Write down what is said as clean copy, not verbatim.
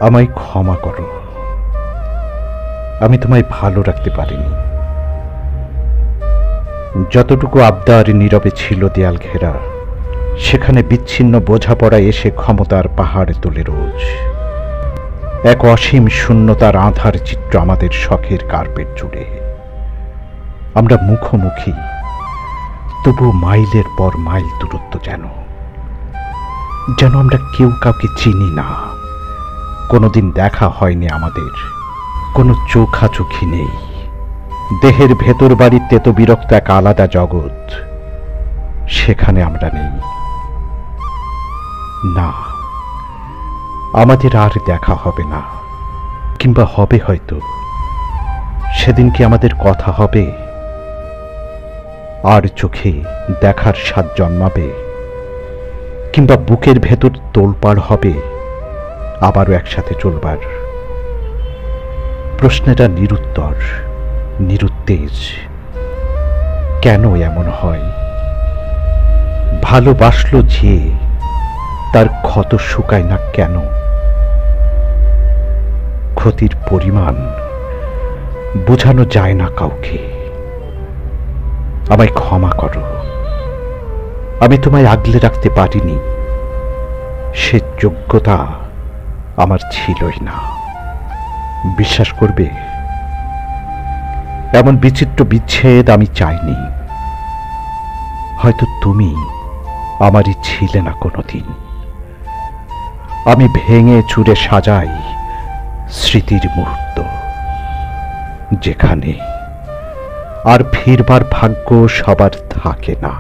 আমায় ক্ষমা করো, আমি তোমায় ভালো রাখতে পারিনি। যতটুকু আবদার নীরবে ছিল দেয়াল ঘেরা, সেখানে বিচ্ছিন্ন বোঝাপড়া এসে ক্ষমতার পাহাড় তোলে রোজ। এক অসীম শূন্যতার আঁধার চিত্র আমাদের শখের কার্পেট জুড়ে। আমরা মুখোমুখি, তবু মাইলের পর মাইল দূরত্ব, যেন আমরা কেউ কাউকে চিনি না। কোনোদিন দেখা হয়নি আমাদের, কোনো চোখাচোখি নেই। দেহের ভেতর বাড়িতে তো বিরক্ত এক আলাদা জগৎ, সেখানে আমরা নেই। না, আমাদের আর দেখা হবে না, কিংবা হবে হয়তো। সেদিন কি আমাদের কথা হবে? আর চোখে দেখার স্বাদ জন্মাবে, কিংবা বুকের ভেতর তোলপাড় হবে আবারও একসাথে চলবার? প্রশ্নটা নিরুত্তর, নিরুত্তেজ। কেন এমন হয়? ভালোবাসলো যে, তার ক্ষত শুকায় না কেন? ক্ষতির পরিমাণ বোঝানো যায় না কাউকে। আমায় ক্ষমা করো, আমি তোমায় আগলে রাখতে পারিনি। সে যোগ্যতা আমার ছিলই না। বিশ্বাস করবে, এমন বিচিত্র বিচ্ছেদ আমি চাইনি। হয়তো তুমি আমারই ছিলে না কোনোদিন। আমি ভেঙে চুরে সাজাই স্মৃতির মুহূর্ত, যেখানে আর ফিরবার ভাগ্য সবার থাকে না।